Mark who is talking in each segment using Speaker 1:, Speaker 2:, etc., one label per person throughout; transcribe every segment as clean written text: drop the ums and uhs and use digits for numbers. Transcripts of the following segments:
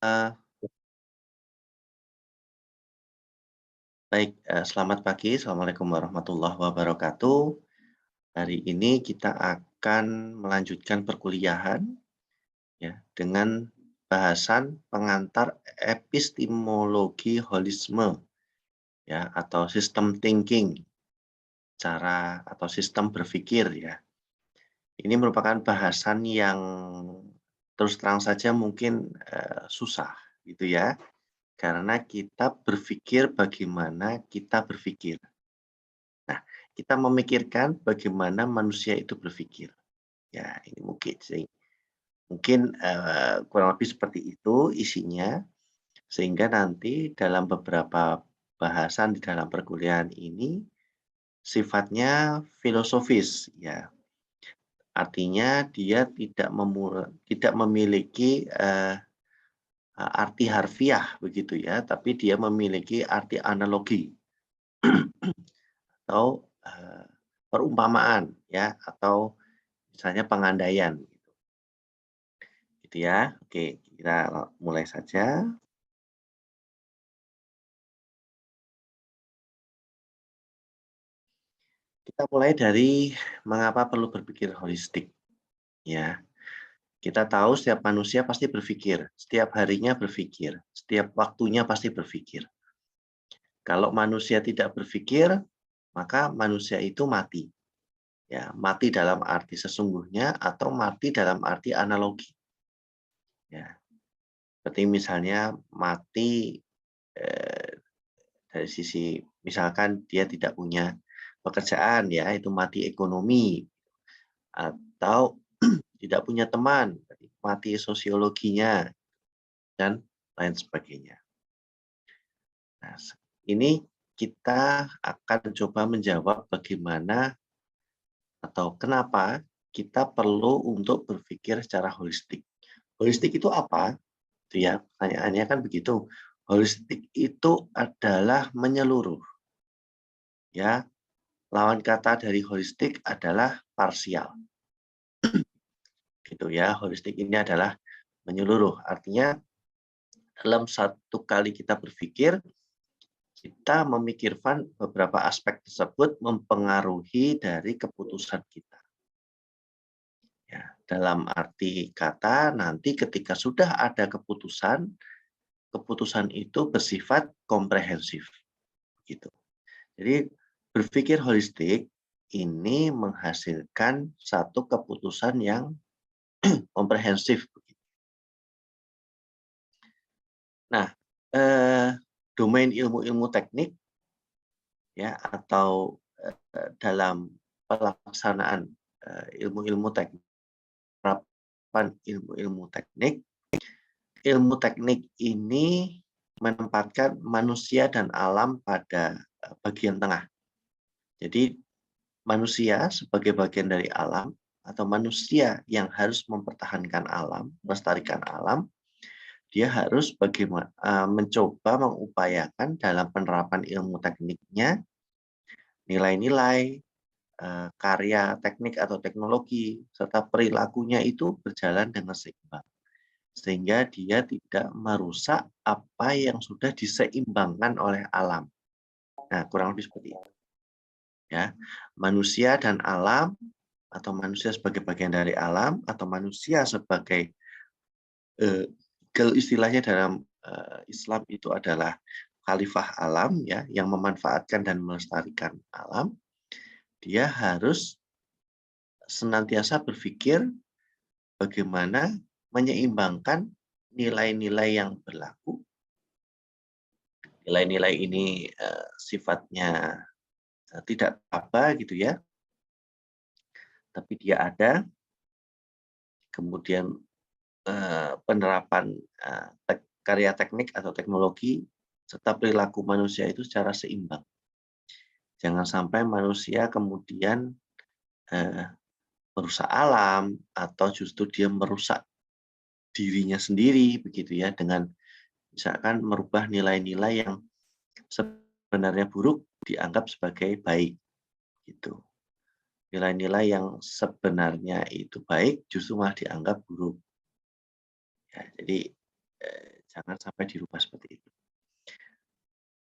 Speaker 1: Eee, Selamat pagi. Assalamualaikum warahmatullahi wabarakatuh. Hari ini kita akan melanjutkan perkuliahan ya dengan bahasan pengantar epistemologi holisme ya atau sistem thinking, cara atau sistem berpikir ya. Ini merupakan bahasan yang terus terang saja mungkin susah gitu ya. Karena kita berpikir bagaimana kita berpikir. Nah, kita memikirkan bagaimana manusia itu berpikir. Ya, ini mungkin kurang lebih seperti itu isinya, sehingga nanti dalam beberapa bahasan di dalam perkuliahan ini sifatnya filosofis, ya. Artinya dia tidak memiliki arti harfiah begitu ya, tapi dia memiliki arti analogi atau perumpamaan ya, atau misalnya pengandaian. Gitu ya. Oke, kita mulai saja. Kita mulai dari mengapa perlu berpikir holistik, ya. Kita tahu setiap manusia pasti berpikir, setiap harinya berpikir, setiap waktunya pasti berpikir. Kalau manusia tidak berpikir, maka manusia itu mati. Ya, mati dalam arti sesungguhnya atau mati dalam arti analogi. Ya, seperti misalnya mati eh, dari sisi misalkan dia tidak punya pekerjaan ya, itu mati ekonomi, atau tidak punya teman, mati sosiologinya, dan lain sebagainya. Nah, ini kita akan coba menjawab bagaimana atau kenapa kita perlu untuk berpikir secara holistik. Holistik itu apa? Itu ya, pertanyaannya kan begitu. Holistik itu adalah menyeluruh. Ya, lawan kata dari holistik adalah parsial. Gitu ya, holistik ini adalah menyeluruh. Artinya dalam satu kali kita berpikir, kita memikirkan beberapa aspek tersebut mempengaruhi dari keputusan kita. Ya, dalam arti kata nanti ketika sudah ada keputusan, keputusan itu bersifat komprehensif. Gitu. Jadi berpikir holistik ini menghasilkan satu keputusan yang komprehensif. Nah, domain ilmu-ilmu teknik ya atau dalam pelaksanaan ilmu-ilmu teknik, penerapan ilmu-ilmu teknik, ilmu teknik ini menempatkan manusia dan alam pada bagian tengah. Jadi manusia sebagai bagian dari alam atau manusia yang harus mempertahankan alam, melestarikan alam, dia harus mencoba mengupayakan dalam penerapan ilmu tekniknya nilai-nilai, karya teknik atau teknologi, serta perilakunya itu berjalan dengan seimbang. Sehingga dia tidak merusak apa yang sudah diseimbangkan oleh alam. Nah, kurang lebih seperti itu. Ya, manusia dan alam, atau manusia sebagai bagian dari alam, atau manusia sebagai, kalau istilahnya dalam Islam itu adalah khalifah alam, ya, yang memanfaatkan dan melestarikan alam, dia harus senantiasa berpikir bagaimana menyeimbangkan nilai-nilai yang berlaku. Nilai-nilai ini sifatnya tidak apa gitu ya, tapi dia ada. Kemudian penerapan karya teknik atau teknologi serta perilaku manusia itu secara seimbang. Jangan sampai manusia kemudian merusak alam atau justru dia merusak dirinya sendiri begitu ya, dengan misalkan merubah nilai-nilai yang sebenarnya buruk dianggap sebagai baik gitu. Nilai-nilai yang sebenarnya itu baik justru malah dianggap buruk. Ya, jadi Jangan sampai dirubah seperti itu.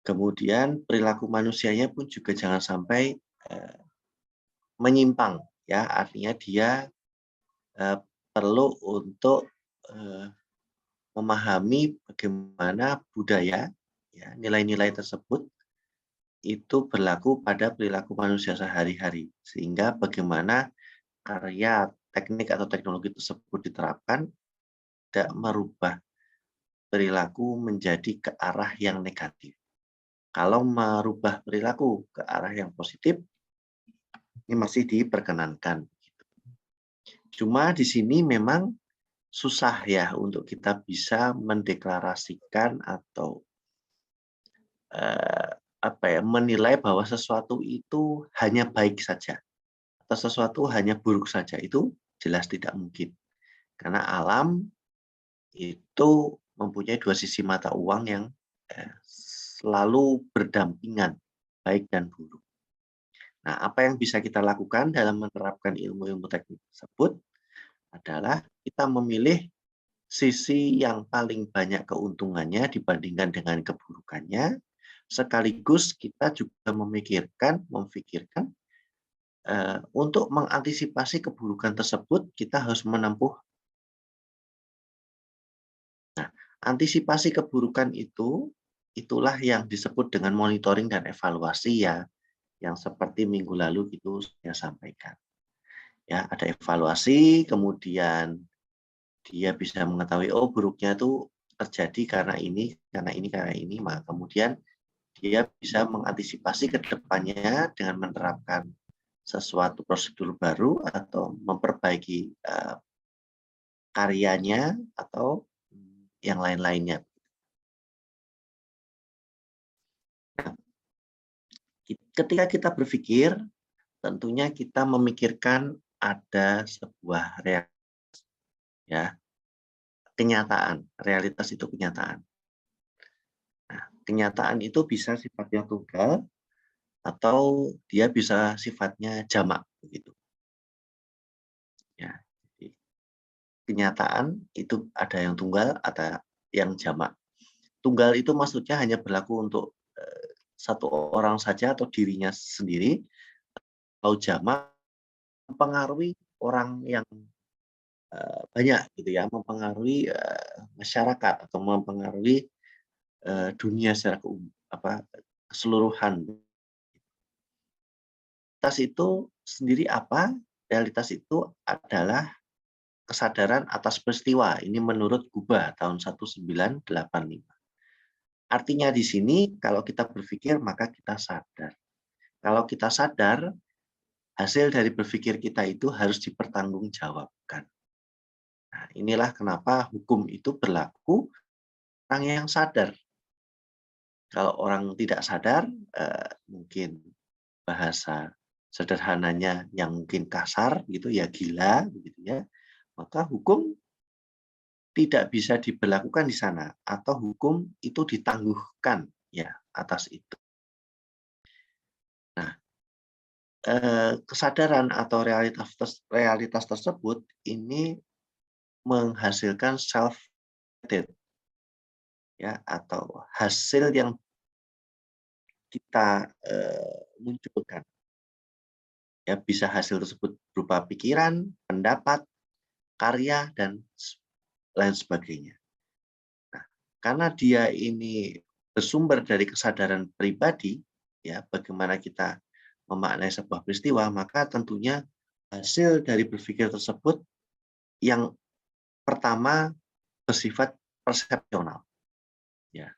Speaker 1: Kemudian perilaku manusianya pun juga jangan sampai menyimpang, ya, artinya dia perlu untuk memahami bagaimana budaya, ya, nilai-nilai tersebut itu berlaku pada perilaku manusia sehari-hari, sehingga bagaimana karya, teknik atau teknologi tersebut diterapkan tidak merubah perilaku menjadi ke arah yang negatif. Kalau merubah perilaku ke arah yang positif, ini masih diperkenankan. Cuma di sini memang susah ya untuk kita bisa mendeklarasikan atau menilai bahwa sesuatu itu hanya baik saja atau sesuatu hanya buruk saja. Itu jelas tidak mungkin. Karena alam itu mempunyai dua sisi mata uang yang selalu berdampingan, baik dan buruk. Nah, apa yang bisa kita lakukan dalam menerapkan ilmu-ilmu teknik tersebut adalah kita memilih sisi yang paling banyak keuntungannya dibandingkan dengan keburukannya, sekaligus kita juga memfikirkan untuk mengantisipasi keburukan tersebut, kita harus menempuh. Nah, antisipasi keburukan itulah yang disebut dengan monitoring dan evaluasi ya, yang seperti minggu lalu itu saya sampaikan. Ya, ada evaluasi, kemudian dia bisa mengetahui, oh buruknya itu terjadi karena ini, karena ini, maka kemudian dia bisa mengantisipasi ke depannya dengan menerapkan sesuatu prosedur baru atau memperbaiki karyanya atau yang lain-lainnya. Ketika kita berpikir, tentunya kita memikirkan ada sebuah realitas, ya, kenyataan. Realitas itu kenyataan. Nah, kenyataan itu bisa sifatnya tunggal atau dia bisa sifatnya jamak begitu. Ya, jadi kenyataan itu ada yang tunggal, ada yang jamak. Tunggal itu maksudnya hanya berlaku untuk satu orang saja atau dirinya sendiri, atau jamak mempengaruhi orang yang banyak gitu ya, mempengaruhi masyarakat atau mempengaruhi dunia secara keseluruhan. Realitas itu sendiri apa? Realitas itu adalah kesadaran atas peristiwa. Ini menurut Guba tahun 1985. Artinya di sini kalau kita berpikir maka kita sadar. Kalau kita sadar, hasil dari berpikir kita itu harus dipertanggungjawabkan. Nah, inilah kenapa hukum itu berlaku orang yang sadar. Kalau orang tidak sadar, mungkin bahasa sederhananya yang mungkin kasar gitu ya, gila begitu ya, maka hukum tidak bisa diberlakukan di sana atau hukum itu ditangguhkan ya atas itu. Nah, kesadaran atau realitas tersebut ini menghasilkan self ya atau hasil yang kita munculkan. Ya, bisa hasil tersebut berupa pikiran, pendapat, karya dan lain sebagainya. Nah, karena dia ini bersumber dari kesadaran pribadi, ya bagaimana kita memaknai sebuah peristiwa, maka tentunya hasil dari berpikir tersebut yang pertama bersifat persepsional. Ya,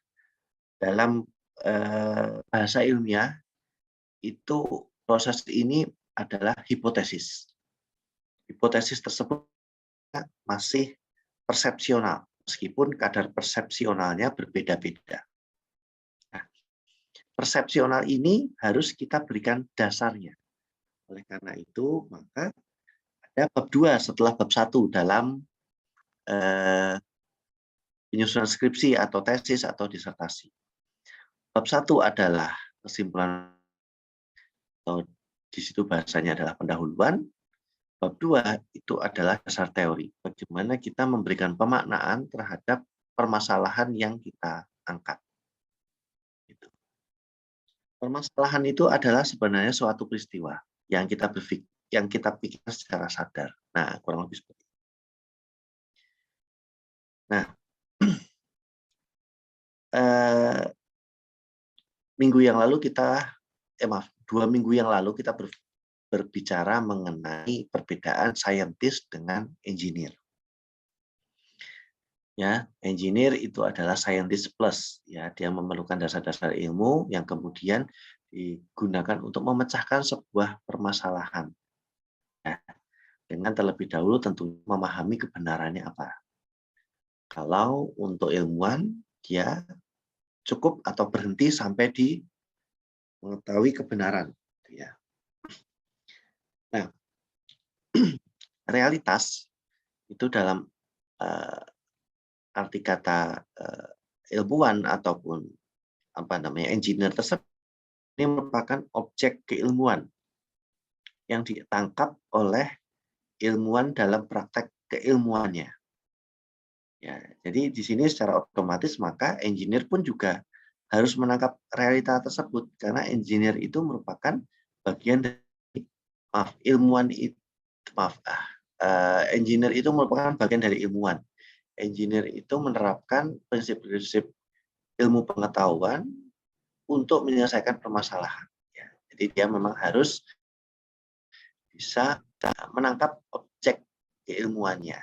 Speaker 1: dalam bahasa ilmiah itu proses ini adalah hipotesis. Hipotesis tersebut masih persepsional, meskipun kadar persepsionalnya berbeda-beda. Nah, persepsional ini harus kita berikan dasarnya. Oleh karena itu, maka ada bab 2 setelah bab 1 dalam penyusunan skripsi atau tesis atau disertasi. Bab 1 adalah kesimpulan atau di situ bahasanya adalah pendahuluan. Bab 2 itu adalah dasar teori. Bagaimana kita memberikan pemaknaan terhadap permasalahan yang kita angkat. Gitu. Permasalahan itu adalah sebenarnya suatu peristiwa yang kita pikirkan secara sadar. Nah, kurang lebih seperti itu. Nah, minggu yang lalu maaf, 2 minggu yang lalu kita berbicara mengenai perbedaan saintis dengan engineer. Ya, engineer itu adalah scientist plus, ya, dia memerlukan dasar-dasar ilmu yang kemudian digunakan untuk memecahkan sebuah permasalahan. Ya, dengan terlebih dahulu tentu memahami kebenarannya apa. Kalau untuk ilmuwan, dia cukup atau berhenti sampai di mengetahui kebenaran. Ya. Nah, realitas itu dalam arti kata ilmuwan ataupun engineer tersebut ini merupakan objek keilmuan yang ditangkap oleh ilmuwan dalam praktek keilmuannya. Ya, jadi di sini secara otomatis maka engineer pun juga harus menangkap realita tersebut karena engineer itu merupakan bagian dari engineer itu merupakan bagian dari ilmuwan. Engineer itu menerapkan prinsip-prinsip ilmu pengetahuan untuk menyelesaikan permasalahan. Ya, jadi dia memang harus bisa menangkap objek keilmuannya.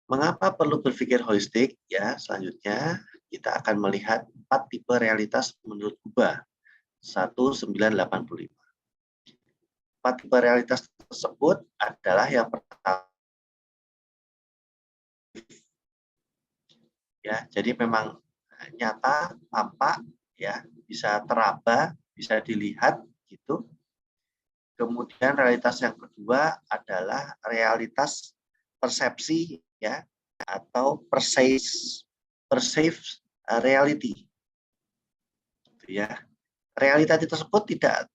Speaker 1: Mengapa perlu berpikir holistik? Ya, selanjutnya kita akan melihat 4 tipe realitas menurut Kuba 1985. 4 tipe realitas tersebut adalah yang pertama, ya, jadi memang nyata, tampak, ya, bisa teraba, bisa dilihat, gitu. Kemudian realitas yang kedua adalah realitas persepsi, ya, atau perceived reality, gitu ya. Realitas tersebut tidak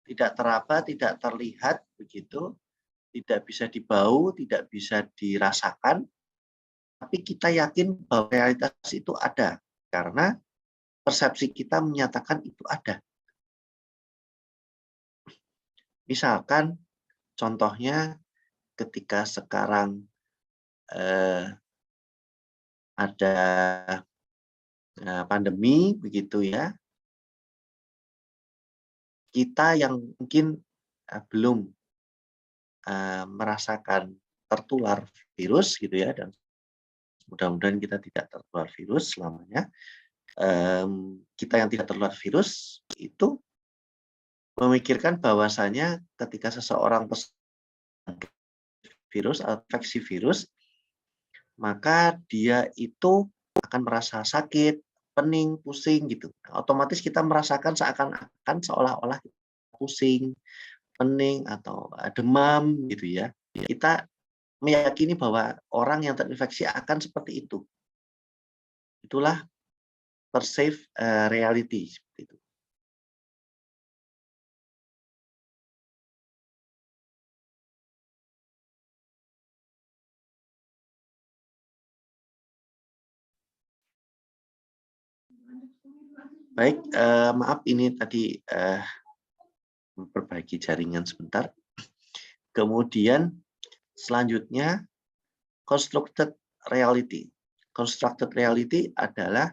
Speaker 1: tidak teraba, tidak terlihat, begitu, tidak bisa dibau, tidak bisa dirasakan, tapi kita yakin bahwa realitas itu ada karena persepsi kita menyatakan itu ada. Misalkan contohnya ketika sekarang ada pandemi begitu ya, kita yang mungkin belum merasakan tertular virus gitu ya, dan mudah-mudahan kita tidak tertular virus selamanya. Kita yang tidak tertular virus itu memikirkan bahwasanya ketika seseorang virus atau infeksi virus, maka dia itu akan merasa sakit, pening, pusing gitu. Otomatis kita merasakan seakan-akan seolah-olah pusing, pening atau demam gitu ya. Kita meyakini bahwa orang yang terinfeksi akan seperti itu. Itulah perceived reality seperti itu. Baik, maaf ini tadi memperbaiki jaringan sebentar. Kemudian selanjutnya constructed reality. Constructed reality adalah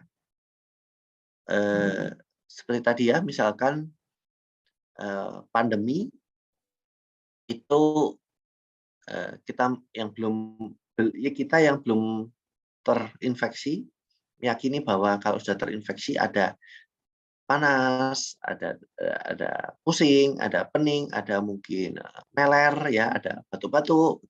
Speaker 1: seperti tadi ya, misalkan pandemi itu kita yang belum terinfeksi meyakini bahwa kalau sudah terinfeksi ada panas, ada pusing, ada pening, ada mungkin meler ya, ada batuk-batuk.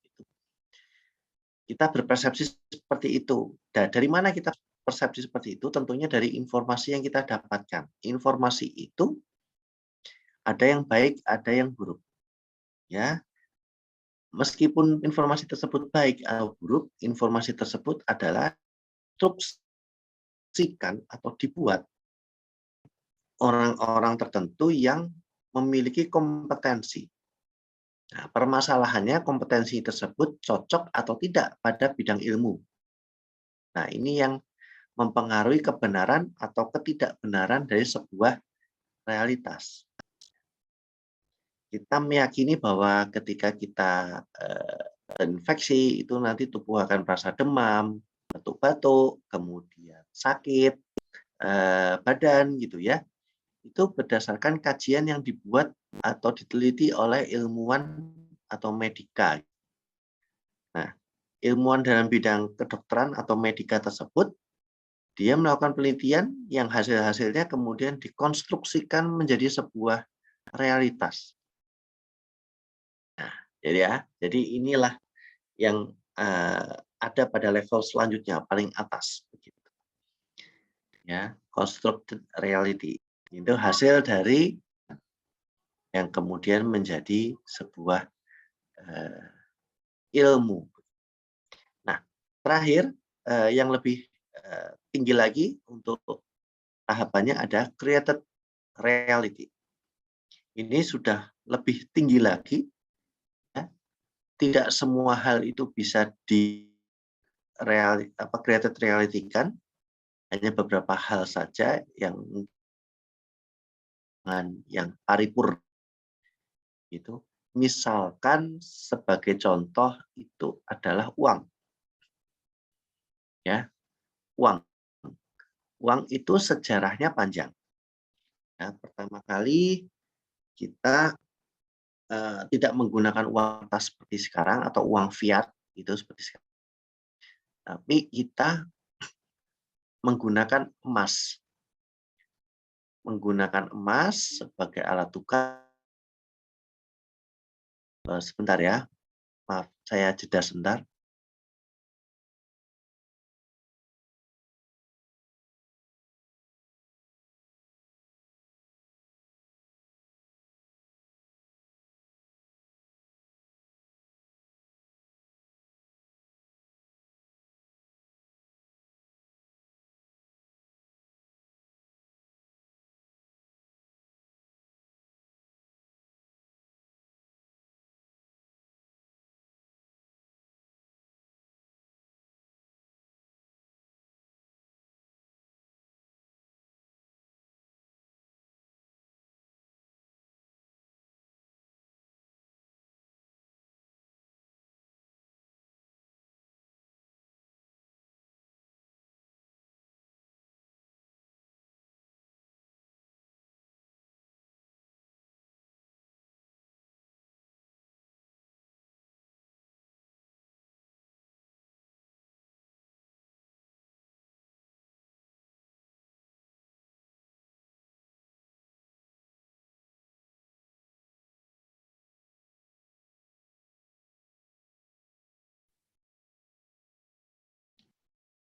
Speaker 1: Kita berpersepsi seperti itu. Dan dari mana kita persepsi seperti itu? Tentunya dari informasi yang kita dapatkan. Informasi itu ada yang baik, ada yang buruk. Ya, meskipun informasi tersebut baik atau buruk, informasi tersebut adalah instruksikan atau dibuat orang-orang tertentu yang memiliki kompetensi. Nah, permasalahannya kompetensi tersebut cocok atau tidak pada bidang ilmu. Nah, ini yang mempengaruhi kebenaran atau ketidakbenaran dari sebuah realitas. Kita meyakini bahwa ketika kita terinfeksi, itu nanti tubuh akan merasa demam, batuk-batuk, kemudian sakit badan gitu ya. Itu berdasarkan kajian yang dibuat atau diteliti oleh ilmuwan atau medika. Nah, ilmuwan dalam bidang kedokteran atau medika tersebut, dia melakukan penelitian yang hasil-hasilnya kemudian dikonstruksikan menjadi sebuah realitas. Nah, jadi inilah yang ada pada level selanjutnya, paling atas, begitu. Ya, constructed reality itu hasil dari yang kemudian menjadi sebuah ilmu. Nah, terakhir yang lebih tinggi lagi untuk tahapannya ada created reality. Ini sudah lebih tinggi lagi. Ya. Tidak semua hal itu bisa created reality kan. Hanya beberapa hal saja yang paripurna itu. Misalkan sebagai contoh itu adalah uang. Ya, uang. Uang itu sejarahnya panjang. Ya, pertama kali kita tidak menggunakan uang kertas seperti sekarang atau uang fiat itu seperti sekarang. Tapi kita menggunakan emas. Menggunakan emas sebagai alat tukar. Sebentar ya. Maaf, saya jeda sebentar.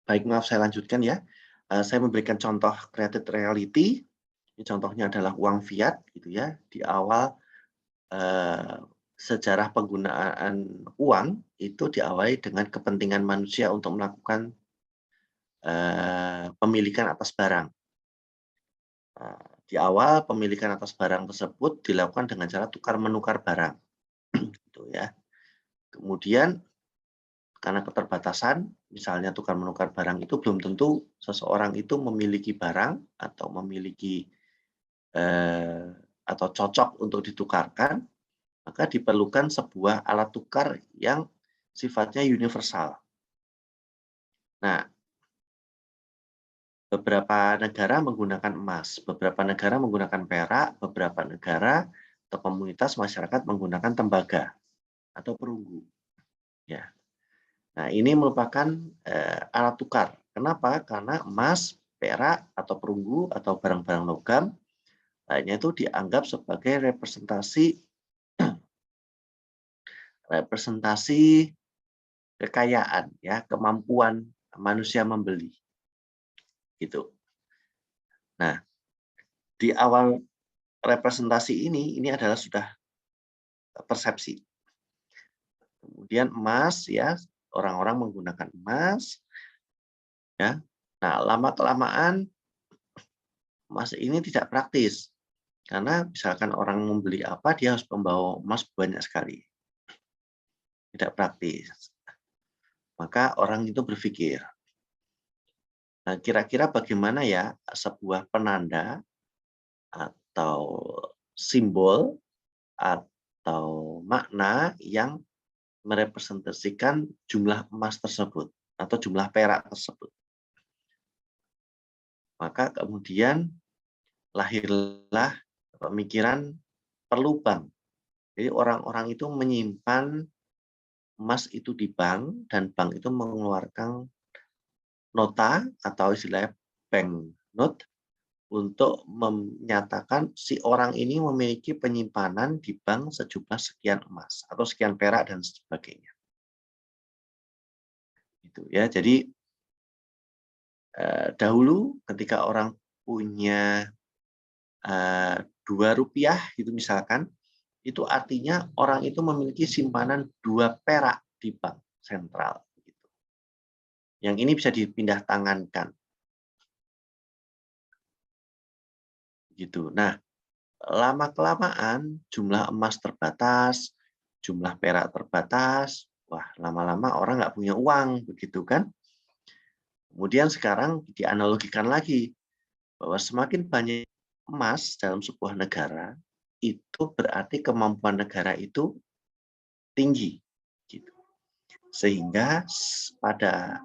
Speaker 1: Baik, maaf saya lanjutkan ya. Saya memberikan contoh created reality. Ini contohnya adalah uang fiat gitu ya. Di awal sejarah penggunaan uang itu diawali dengan kepentingan manusia untuk melakukan pemilikan atas barang. Di awal pemilikan atas barang tersebut dilakukan dengan cara tukar menukar barang, gitu ya. Kemudian karena keterbatasan, misalnya tukar menukar barang itu belum tentu seseorang itu memiliki barang atau memiliki atau cocok untuk ditukarkan, maka diperlukan sebuah alat tukar yang sifatnya universal. Nah, beberapa negara menggunakan emas, beberapa negara menggunakan perak, beberapa negara atau komunitas masyarakat menggunakan tembaga atau perunggu. Ya. Nah, ini merupakan alat tukar. Kenapa? Karena emas, perak, atau perunggu, atau barang-barang logam lainnya itu dianggap sebagai representasi kekayaan, ya, kemampuan manusia membeli. Gitu. Nah, di awal representasi ini adalah sudah persepsi. Kemudian emas, ya, orang-orang menggunakan emas, ya. Nah, lama-kelamaan emas ini tidak praktis. Karena misalkan orang membeli apa, dia harus membawa emas banyak sekali. tidak praktis. Maka orang itu berpikir, nah, kira-kira bagaimana ya sebuah penanda atau simbol atau makna yang merepresentasikan jumlah emas tersebut atau jumlah perak tersebut. Maka kemudian lahirlah pemikiran perlu bank. Jadi orang-orang itu menyimpan emas itu di bank dan bank itu mengeluarkan nota atau istilahnya bank note untuk menyatakan si orang ini memiliki penyimpanan di bank sejumlah sekian emas atau sekian perak dan sebagainya. Gitu ya. Jadi dahulu ketika orang punya Rp2 gitu misalkan, itu artinya orang itu memiliki simpanan 2 perak di bank sentral. Gitu. Yang ini bisa dipindah tangankan. Gitu. Nah, lama-kelamaan jumlah emas terbatas, jumlah perak terbatas, wah lama-lama orang nggak punya uang, begitu kan? Kemudian sekarang dianalogikan lagi, bahwa semakin banyak emas dalam sebuah negara, itu berarti kemampuan negara itu tinggi. Gitu. Sehingga pada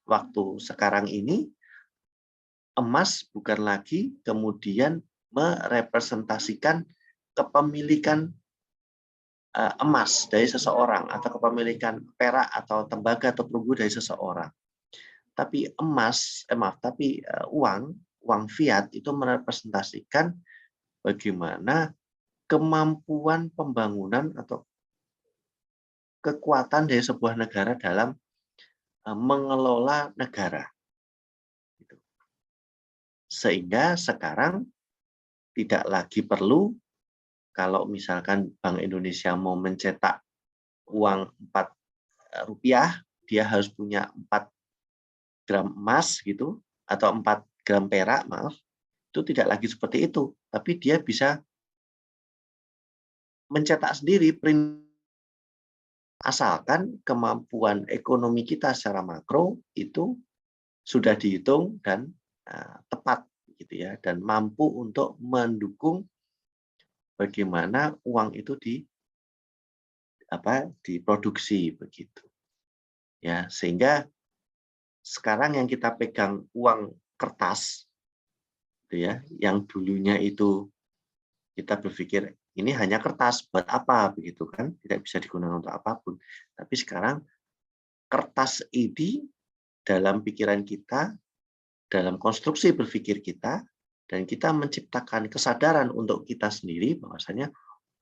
Speaker 1: waktu sekarang ini, emas bukan lagi kemudian merepresentasikan kepemilikan emas dari seseorang atau kepemilikan perak atau tembaga atau perunggu dari seseorang. Tapi uang fiat itu merepresentasikan bagaimana kemampuan pembangunan atau kekuatan dari sebuah negara dalam mengelola negara. Gitu. Sehingga sekarang tidak lagi perlu kalau misalkan Bank Indonesia mau mencetak uang Rp4, dia harus punya 4 gram emas gitu, atau 4 gram perak, maaf, itu tidak lagi seperti itu. Tapi dia bisa mencetak sendiri, asalkan kemampuan ekonomi kita secara makro itu sudah dihitung dan tepat gitu ya, dan mampu untuk mendukung bagaimana uang itu diproduksi begitu. Ya, sehingga sekarang yang kita pegang uang kertas gitu ya, yang dulunya itu kita berpikir ini hanya kertas, buat apa begitu kan, tidak bisa digunakan untuk apapun. Tapi sekarang kertas ini dalam pikiran kita, dalam konstruksi berpikir kita, dan kita menciptakan kesadaran untuk kita sendiri bahwasanya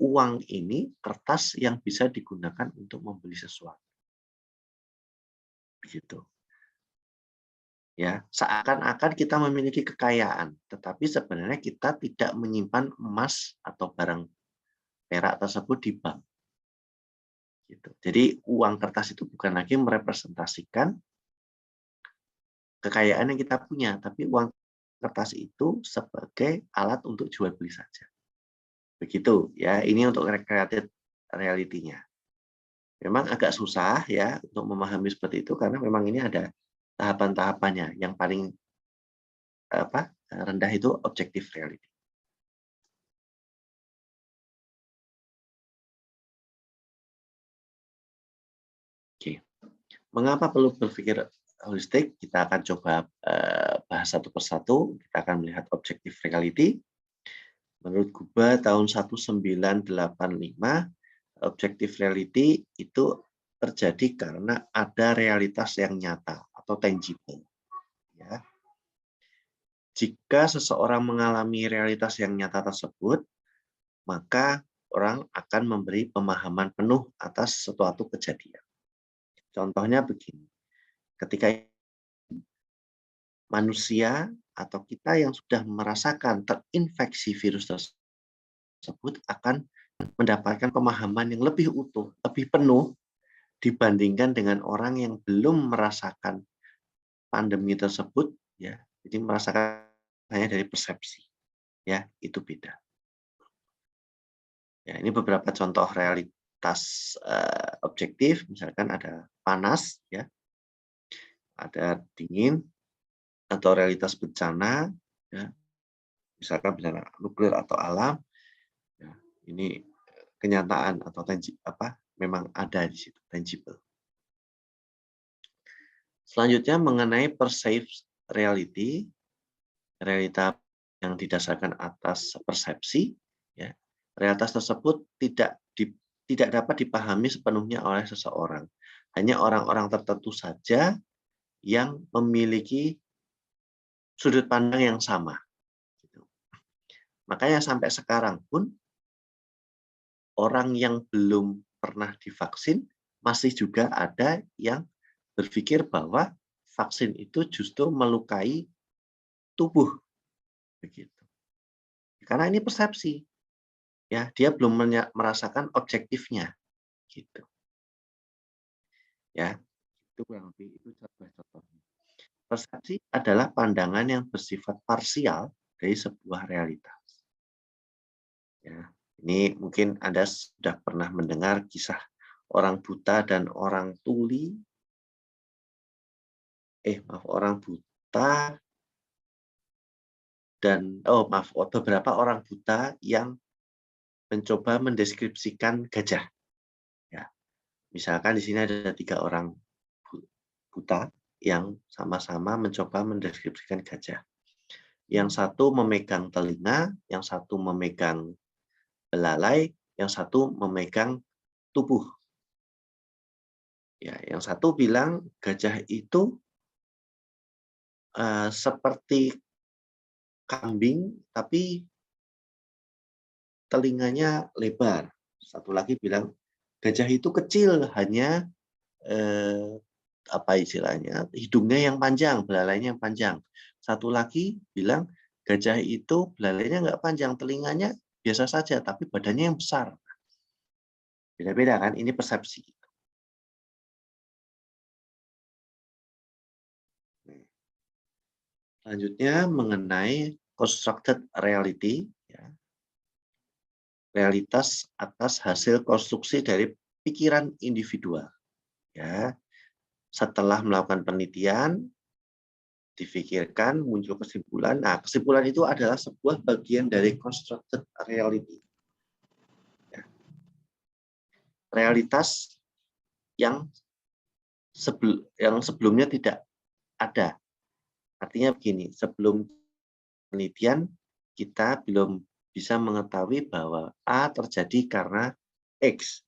Speaker 1: uang ini kertas yang bisa digunakan untuk membeli sesuatu. Begitu. Ya, seakan-akan kita memiliki kekayaan, tetapi sebenarnya kita tidak menyimpan emas atau barang perak tersebut di bank. Gitu. Jadi uang kertas itu bukan lagi merepresentasikan kekayaan yang kita punya, tapi uang kertas itu sebagai alat untuk jual beli saja. Begitu ya, ini untuk created reality-nya. Memang agak susah ya untuk memahami seperti itu karena memang ini ada tahapan-tahapannya. Yang paling rendah itu objective reality. Oke. Mengapa perlu berpikir holistik? Kita akan coba bahas satu persatu. Kita akan melihat objective reality. Menurut Guba tahun 1985, objective reality itu terjadi karena ada realitas yang nyata atau tangible. Ya. Jika seseorang mengalami realitas yang nyata tersebut, maka orang akan memberi pemahaman penuh atas suatu kejadian. Contohnya begini, ketika manusia atau kita yang sudah merasakan terinfeksi virus tersebut akan mendapatkan pemahaman yang lebih utuh, lebih penuh dibandingkan dengan orang yang belum merasakan pandemi tersebut, ya. Jadi merasakan hanya dari persepsi, ya, itu beda. Ya, ini beberapa contoh realitas objektif, misalkan ada panas, ya, ada dingin, atau realitas bencana, ya, misalkan bencana nuklir atau alam, ya, ini kenyataan atau memang ada di situ, tangible. Selanjutnya mengenai perceived reality, realita yang didasarkan atas persepsi, ya, realitas tersebut tidak dapat dipahami sepenuhnya oleh seseorang. Hanya orang-orang tertentu saja yang memiliki sudut pandang yang sama. Gitu. Makanya sampai sekarang pun orang yang belum pernah divaksin masih juga ada yang berpikir bahwa vaksin itu justru melukai tubuh, begitu. Karena ini persepsi, ya, dia belum merasakan objektifnya, gitu. Ya, itu kurang lebih itu contoh-contohnya. Persepsi adalah pandangan yang bersifat parsial dari sebuah realitas. Ya, ini mungkin Anda sudah pernah mendengar kisah orang buta dan orang tuli. Orang buta dan beberapa orang buta yang mencoba mendeskripsikan gajah. Ya, misalkan di sini ada 3 orang buta yang sama-sama mencoba mendeskripsikan gajah. Yang satu memegang telinga, yang satu memegang belalai, yang satu memegang tubuh. Ya, yang satu bilang gajah itu seperti kambing tapi telinganya lebar. Satu lagi bilang gajah itu kecil, hanya hidungnya yang panjang, belalainya yang panjang. Satu lagi bilang gajah itu belalainya nggak panjang, telinganya biasa saja, tapi badannya yang besar. Beda-beda kan, ini persepsi. Selanjutnya mengenai constructed reality, ya, realitas atas hasil konstruksi dari pikiran individual. Ya, setelah melakukan penelitian, difikirkan, muncul kesimpulan. Nah, kesimpulan itu adalah sebuah bagian dari constructed reality. Ya. Realitas yang sebelumnya tidak ada. Artinya begini, sebelum penelitian kita belum bisa mengetahui bahwa A terjadi karena X.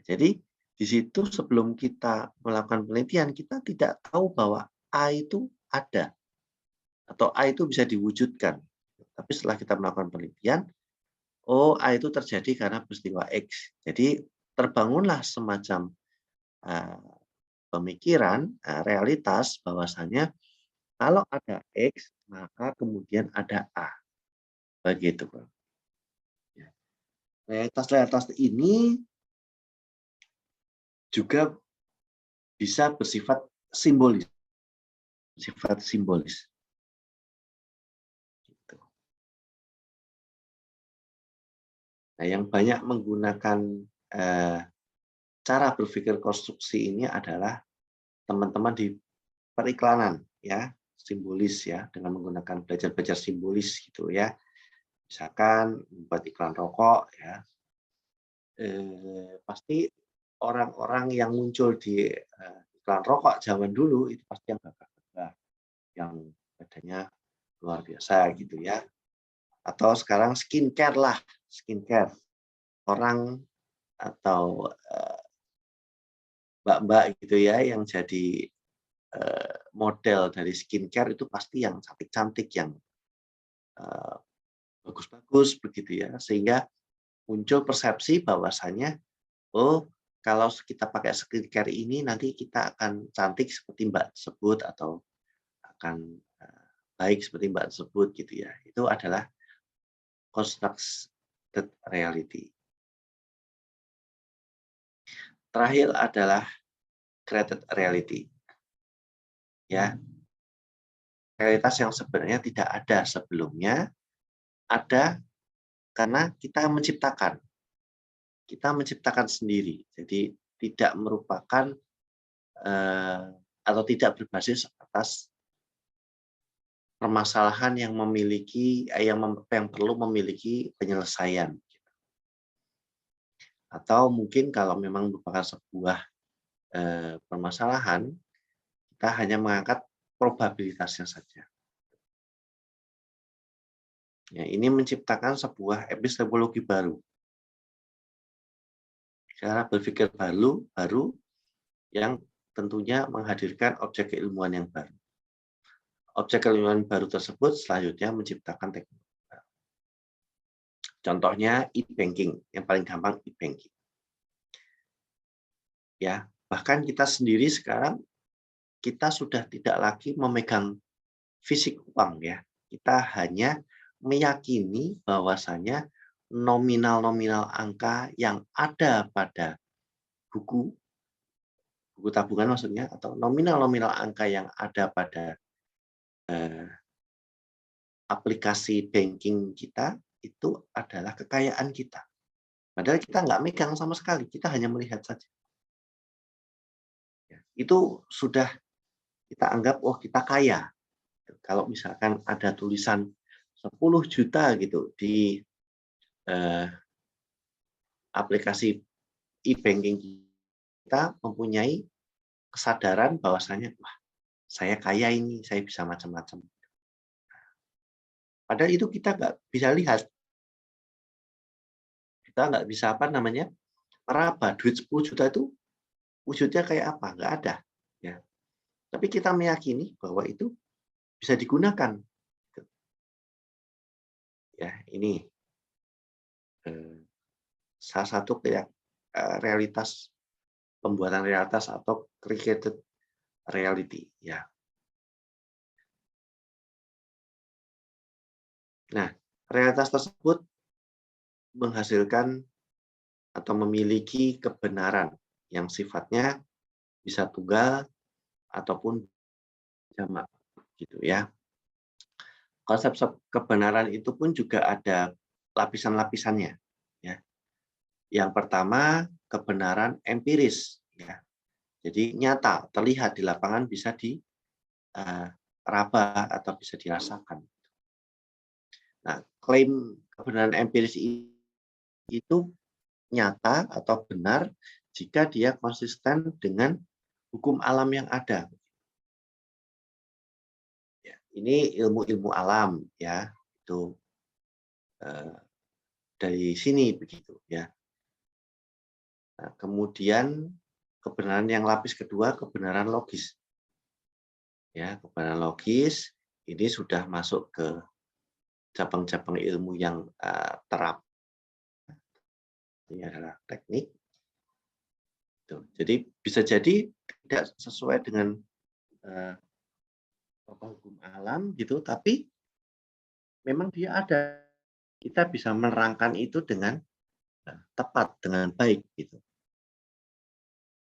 Speaker 1: Jadi di situ sebelum kita melakukan penelitian, kita tidak tahu bahwa A itu ada atau A itu bisa diwujudkan. Tapi setelah kita melakukan penelitian, A itu terjadi karena peristiwa X. Jadi terbangunlah semacam pemikiran, realitas bahwasanya kalau ada X, maka kemudian ada A. Begitu, Bang. Realitas-realitas ini juga bisa bersifat simbolis. Sifat simbolis. Gitu. Nah, yang banyak menggunakan cara berpikir konstruksi ini adalah teman-teman di periklanan, ya, simbolis, ya, dengan menggunakan belajar-belajar simbolis gitu ya. Misalkan membuat iklan rokok, ya, pasti orang-orang yang muncul di iklan rokok zaman dulu itu pasti yang gagah-gagah, yang badannya luar biasa gitu ya. Atau sekarang skincare lah, skincare. Orang atau mbak-mbak gitu ya yang jadi model dari skincare itu pasti yang cantik-cantik, yang bagus-bagus begitu ya, sehingga muncul persepsi bahwasannya kalau kita pakai skincare ini nanti kita akan cantik seperti mbak tersebut atau akan baik seperti mbak tersebut gitu ya. Itu adalah constructed reality. Terakhir adalah created reality. Ya. Realitas yang sebenarnya tidak ada sebelumnya, ada karena kita menciptakan. kita menciptakan sendiri. Jadi tidak merupakan atau tidak berbasis atas permasalahan yang memiliki yang perlu memiliki penyelesaian. Atau mungkin kalau memang merupakan sebuah permasalahan, kita hanya mengangkat probabilitasnya saja. Ya, ini menciptakan sebuah epistemologi baru. Cara berpikir baru yang tentunya menghadirkan objek keilmuan yang baru. Objek keilmuan baru tersebut selanjutnya menciptakan teknologi baru. Contohnya e-banking, yang paling gampang e-banking. Ya, bahkan kita sendiri sekarang kita sudah tidak lagi memegang fisik uang ya. Kita hanya meyakini bahwasanya nominal-nominal angka yang ada pada buku tabungan maksudnya, atau nominal-nominal angka yang ada pada aplikasi banking kita, itu adalah kekayaan kita. Padahal kita nggak megang sama sekali, kita hanya melihat saja. Itu sudah kita anggap, oh kita kaya. Kalau misalkan ada tulisan 10 juta gitu di aplikasi e-banking, kita mempunyai kesadaran bahwasanya, wah saya kaya ini, saya bisa macam-macam. Padahal itu kita nggak bisa lihat. Kita nggak bisa meraba duit 10 juta itu wujudnya kayak apa, nggak ada. Ya. Tapi kita meyakini bahwa itu bisa digunakan. Ya, ini salah satu realitas pembuatan realitas atau created reality. Ya. Nah, realitas tersebut menghasilkan atau memiliki kebenaran yang sifatnya bisa tunggal ataupun jamak, gitu ya. Konsep kebenaran itu pun juga ada lapisan-lapisannya. Ya. Yang pertama, kebenaran empiris. Ya. Jadi nyata, terlihat di lapangan, bisa diraba atau bisa dirasakan. Nah, klaim kebenaran empiris itu nyata atau benar jika dia konsisten dengan hukum alam yang ada. Ini ilmu-ilmu alam ya, itu dari sini begitu ya. Nah, kemudian kebenaran yang lapis kedua, kebenaran logis. Ya, kebenaran logis ini sudah masuk ke cabang-cabang ilmu yang terap. Ini adalah teknik. Jadi bisa jadi tidak sesuai dengan hukum alam gitu, tapi memang dia ada. Kita bisa menerangkan itu dengan tepat, dengan baik gitu.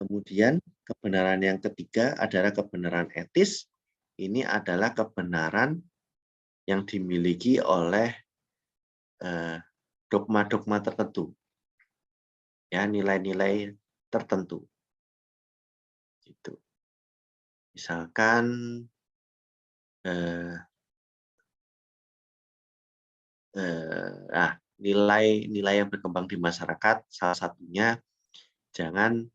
Speaker 1: Kemudian kebenaran yang ketiga adalah kebenaran etis. Ini adalah kebenaran yang dimiliki oleh dogma-dogma tertentu, ya, nilai-nilai tertentu. Gitu. Misalkan nilai-nilai yang berkembang di masyarakat, salah satunya jangan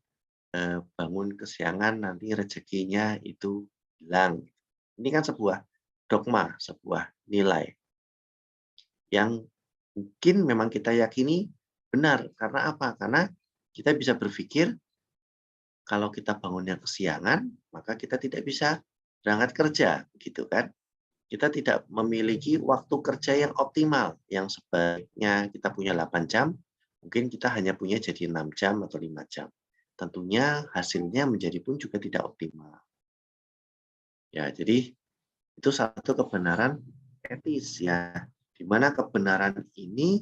Speaker 1: bangun kesiangan, nanti rezekinya itu hilang. Ini kan sebuah dogma, sebuah nilai yang mungkin memang kita yakini benar. Karena apa? Karena kita bisa berpikir kalau kita bangunnya kesiangan, maka kita tidak bisa berangkat kerja, gitu kan? Kita tidak memiliki waktu kerja yang optimal, yang sebaiknya kita punya 8 jam, mungkin kita hanya punya jadi 6 jam atau 5 jam. Tentunya hasilnya menjadi pun juga tidak optimal. Ya, jadi itu satu kebenaran etis ya, di mana kebenaran ini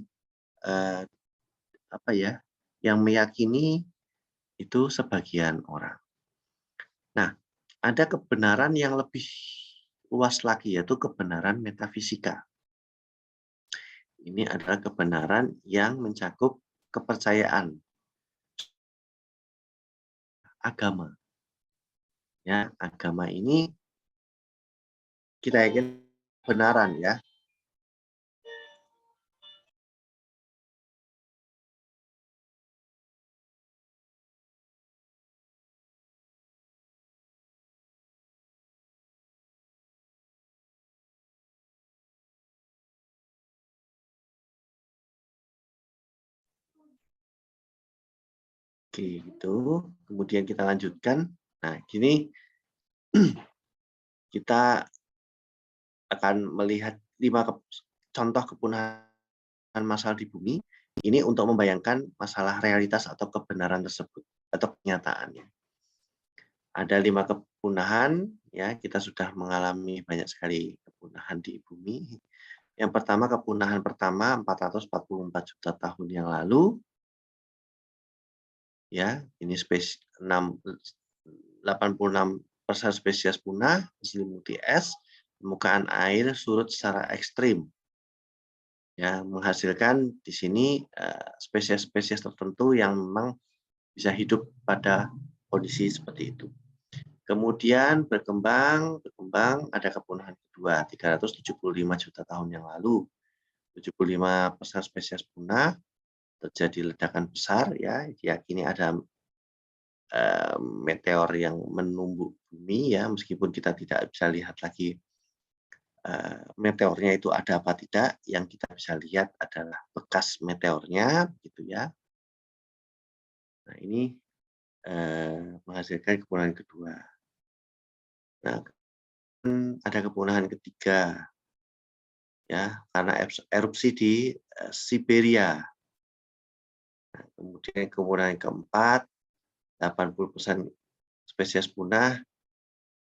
Speaker 1: yang meyakini itu sebagian orang. Nah, ada kebenaran yang lebih luas lagi, yaitu kebenaran metafisika. Ini adalah kebenaran yang mencakup kepercayaan agama. Ya, agama ini kita yakin kebenaran ya. Oke, gitu. Kemudian kita lanjutkan. Nah, gini kita akan melihat 5 contoh kepunahan massal di bumi. Ini untuk membayangkan masalah realitas atau kebenaran tersebut atau kenyataannya. Ada 5 kepunahan, ya kita sudah mengalami banyak sekali kepunahan di bumi. Yang pertama, kepunahan pertama 444 juta tahun yang lalu, ya ini 86% spesies punah, diselimuti es, permukaan air surut secara ekstrim, ya menghasilkan di sini spesies-spesies tertentu yang memang bisa hidup pada kondisi seperti itu. Kemudian berkembang ada kepunahan kedua 375 juta tahun yang lalu. 75% spesies punah, terjadi ledakan besar ya, diyakini ada meteor yang menumbuk bumi ya, meskipun kita tidak bisa lihat lagi meteornya itu ada apa tidak, yang kita bisa lihat adalah bekas meteornya gitu ya. Nah, ini menghasilkan kepunahan kedua. Nah, ada kepunahan ketiga ya karena erupsi di Siberia. Nah, kemudian kepunahan keempat 80% spesies punah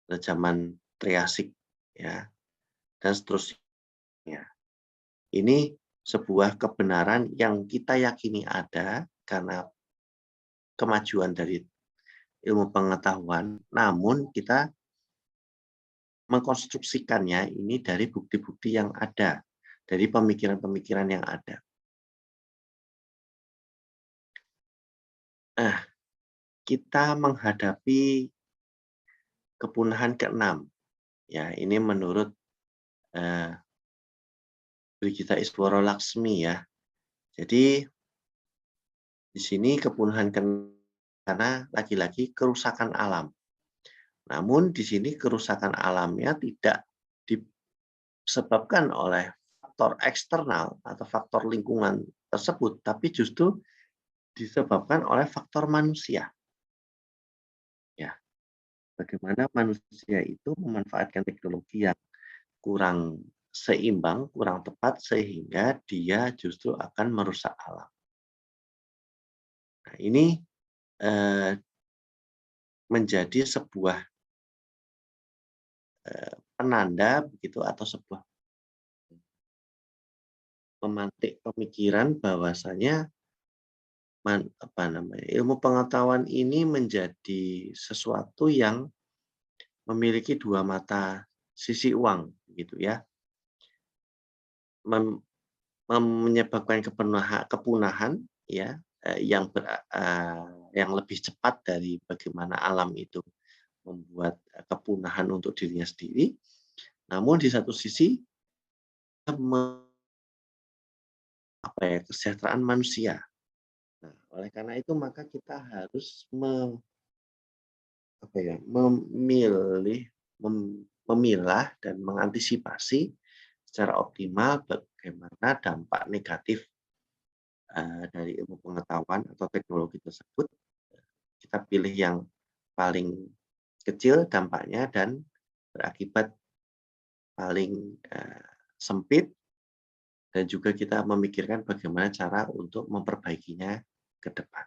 Speaker 1: pada zaman Triasik ya dan seterusnya. Ini sebuah kebenaran yang kita yakini ada karena kemajuan dari ilmu pengetahuan, namun kita mengkonstruksikannya ini dari bukti-bukti yang ada, dari pemikiran-pemikiran yang ada. Nah, kita menghadapi kepunahan keenam. Ya, ini menurut Brigita Iswara Laksmi ya. Jadi di sini kepunahan karena lagi-lagi kerusakan alam. Namun di sini kerusakan alamnya tidak disebabkan oleh faktor eksternal atau faktor lingkungan tersebut, tapi justru disebabkan oleh faktor manusia. Ya, bagaimana manusia itu memanfaatkan teknologi yang kurang seimbang, kurang tepat sehingga dia justru akan merusak alam. Nah, ini menjadi sebuah penanda begitu atau sebuah memantik pemikiran bahwasanya ilmu pengetahuan ini menjadi sesuatu yang memiliki dua mata sisi uang gitu ya. Menyebabkan kepunahan ya yang lebih cepat dari bagaimana alam itu membuat kepunahan untuk dirinya sendiri. Namun di satu sisi kesejahteraan manusia. Nah, oleh karena itu maka kita harus memilah dan mengantisipasi secara optimal bagaimana dampak negatif dari ilmu pengetahuan atau teknologi tersebut. Kita pilih yang paling kecil dampaknya dan berakibat paling sempit, dan juga kita memikirkan bagaimana cara untuk memperbaikinya ke depan.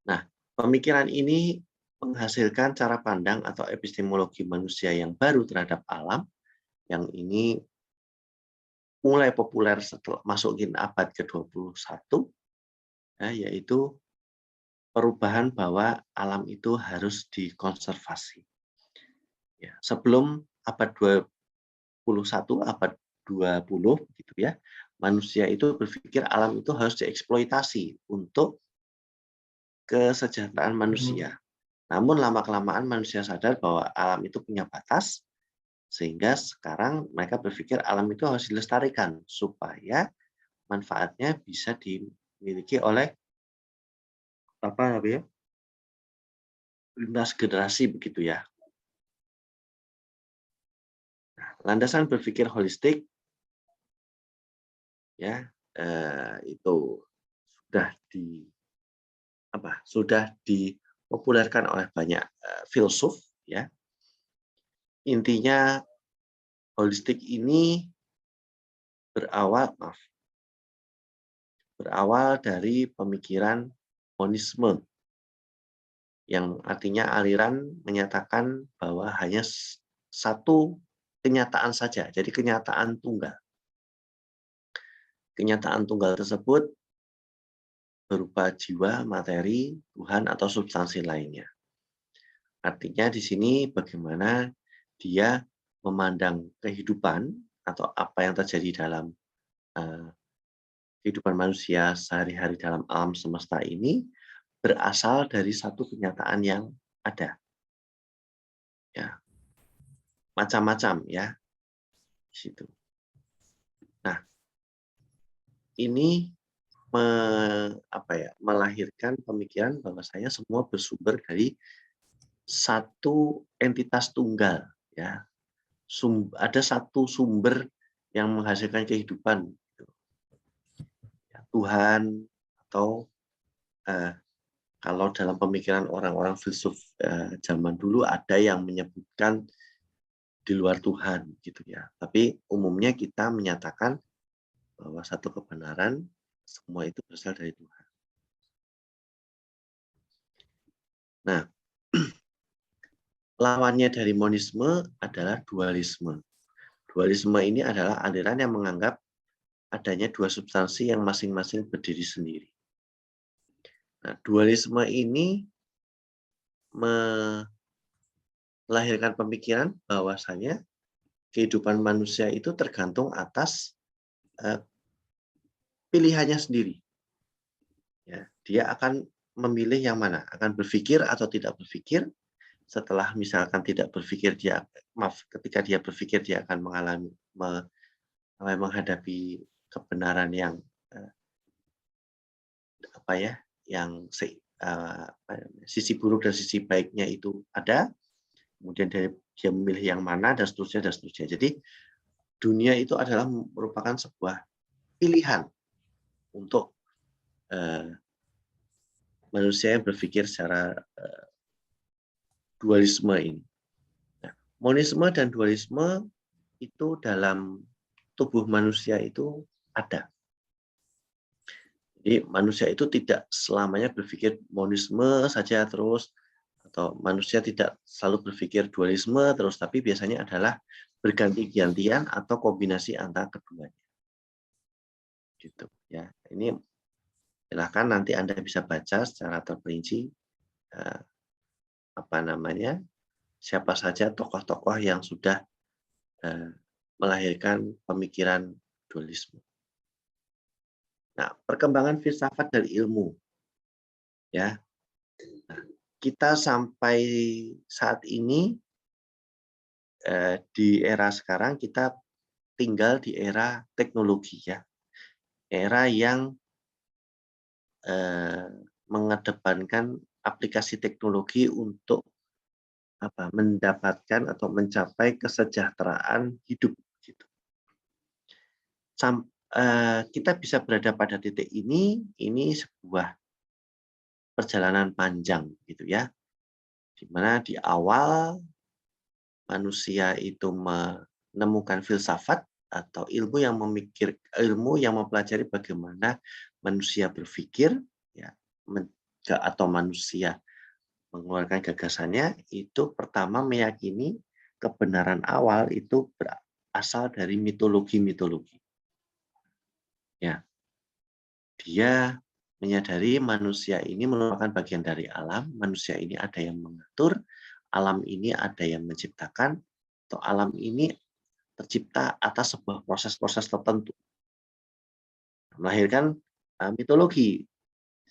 Speaker 1: Nah, pemikiran ini menghasilkan cara pandang atau epistemologi manusia yang baru terhadap alam, yang ini mulai populer setelah masukin abad ke-21, ya, yaitu perubahan bahwa alam itu harus dikonservasi. Ya, sebelum abad 21, abad 20 gitu ya, manusia itu berpikir alam itu harus dieksploitasi untuk kesejahteraan manusia. Namun lama-kelamaan manusia sadar bahwa alam itu punya batas, sehingga sekarang mereka berpikir alam itu harus dilestarikan supaya manfaatnya bisa dimiliki oleh apa namanya, lintas generasi begitu ya. Landasan berpikir holistik ya itu sudah dipopulerkan oleh banyak filsuf ya. Intinya holistik ini berawal dari pemikiran monisme yang artinya aliran menyatakan bahwa hanya satu kenyataan saja, jadi kenyataan tunggal. Kenyataan tunggal tersebut berupa jiwa, materi, Tuhan, atau substansi lainnya. Artinya di sini bagaimana dia memandang kehidupan atau apa yang terjadi dalam kehidupan manusia sehari-hari dalam alam semesta ini berasal dari satu kenyataan yang ada. Ya, macam-macam ya di situ. Nah, ini melahirkan pemikiran bahwasanya semua bersumber dari satu entitas tunggal ya. Ada satu sumber yang menghasilkan kehidupan gitu. Ya, Tuhan atau kalau dalam pemikiran orang-orang filsuf zaman dulu ada yang menyebutkan di luar Tuhan gitu ya. Tapi umumnya kita menyatakan bahwa satu kebenaran semua itu berasal dari Tuhan. Nah, lawannya dari monisme adalah dualisme. Dualisme ini adalah aliran yang menganggap adanya dua substansi yang masing-masing berdiri sendiri. Nah, dualisme ini melahirkan pemikiran bahwasanya kehidupan manusia itu tergantung atas pilihannya sendiri. Ya, dia akan memilih yang mana, akan berpikir atau tidak berpikir. Setelah misalkan tidak berpikir ketika dia berpikir dia akan menghadapi kebenaran yang sisi buruk dan sisi baiknya itu ada. Kemudian dia memilih yang mana dan seterusnya dan seterusnya. Jadi dunia itu adalah merupakan sebuah pilihan untuk manusia yang berpikir secara dualisme ini. Nah, monisme dan dualisme itu dalam tubuh manusia itu ada. Jadi manusia itu tidak selamanya berpikir monisme saja terus, atau manusia tidak selalu berpikir dualisme terus, tapi biasanya adalah berganti-gantian atau kombinasi antara keduanya. Gitu ya. Ini silahkan nanti Anda bisa baca secara terperinci siapa saja tokoh-tokoh yang sudah melahirkan pemikiran dualisme. Nah, perkembangan filsafat dan ilmu, ya. Nah, kita sampai saat ini di era sekarang kita tinggal di era teknologi, ya. Era yang mengedepankan aplikasi teknologi untuk mendapatkan atau mencapai kesejahteraan hidup. Gitu. Kita bisa berada pada titik ini sebuah perjalanan panjang, gitu ya. Di mana di awal manusia itu menemukan filsafat atau ilmu yang mempelajari bagaimana manusia berpikir, ya, atau manusia mengeluarkan gagasannya, itu pertama meyakini kebenaran awal itu berasal dari mitologi-mitologi. Ya, dia menyadari manusia ini merupakan bagian dari alam, manusia ini ada yang mengatur, alam ini ada yang menciptakan, atau alam ini tercipta atas sebuah proses-proses tertentu. Melahirkan mitologi.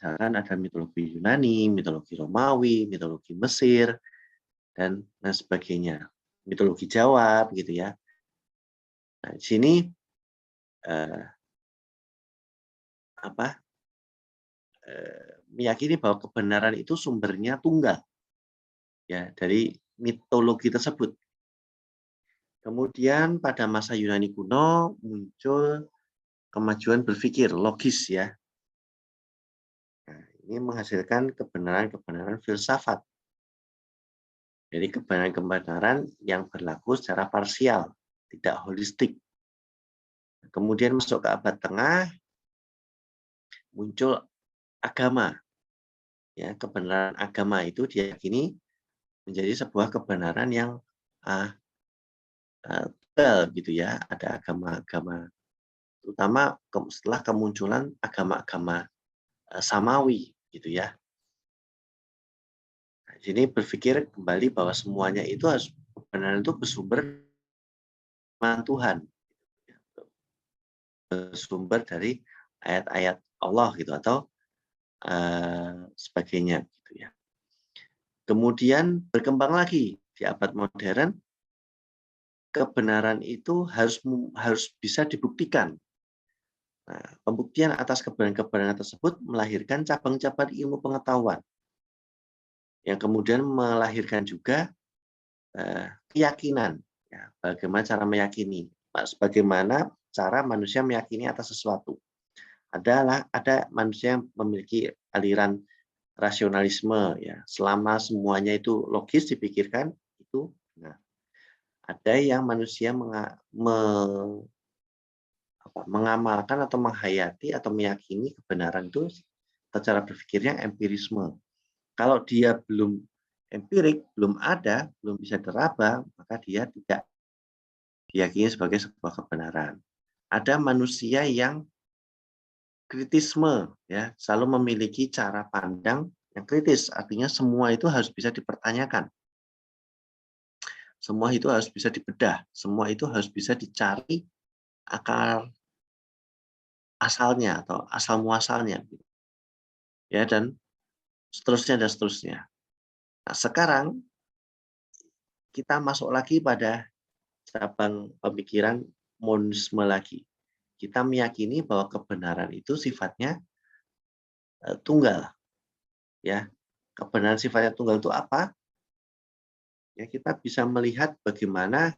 Speaker 1: Misalkan ada mitologi Yunani, mitologi Romawi, mitologi Mesir, dan lain sebagainya. Mitologi Jawa, begitu ya. Nah, di sini eh, meyakini bahwa kebenaran itu sumbernya tunggal, ya, dari mitologi tersebut. Kemudian pada masa Yunani kuno muncul kemajuan berpikir logis, ya. Nah, ini menghasilkan kebenaran-kebenaran filsafat. Jadi kebenaran-kebenaran yang berlaku secara parsial, tidak holistik. Kemudian masuk ke abad tengah, muncul agama. Ya, kebenaran agama itu diyakini menjadi sebuah kebenaran yang tunggal, gitu ya. Ada agama-agama, terutama setelah kemunculan agama-agama samawi, gitu ya. Nah, di sini berpikir kembali bahwa semuanya itu harus kebenaran itu bersumber dari Tuhan, bersumber dari ayat-ayat Allah, gitu, atau sebagainya, gitu ya. Kemudian berkembang lagi di abad modern, kebenaran itu harus bisa dibuktikan. Nah, pembuktian atas kebenaran-kebenaran tersebut melahirkan cabang-cabang ilmu pengetahuan yang kemudian melahirkan juga keyakinan. Ya, bagaimana cara meyakini? Bagaimana cara manusia meyakini atas sesuatu? Ada manusia yang memiliki aliran rasionalisme, ya. Selama semuanya itu logis dipikirkan, itu benar. Ada yang manusia mengamalkan atau menghayati atau meyakini kebenaran itu secara berpikirnya empirisme. Kalau dia belum empirik, belum ada, belum bisa diraba, maka dia tidak diyakini sebagai sebuah kebenaran. Ada manusia yang kritisme, ya, selalu memiliki cara pandang yang kritis, artinya semua itu harus bisa dipertanyakan. Semua itu harus bisa dibedah, semua itu harus bisa dicari akar asalnya atau asal muasalnya, ya, dan seterusnya. Nah, sekarang kita masuk lagi pada cabang pemikiran monisme lagi. Kita meyakini bahwa kebenaran itu sifatnya tunggal, ya. Kebenaran sifatnya tunggal itu apa? Ya, kita bisa melihat bagaimana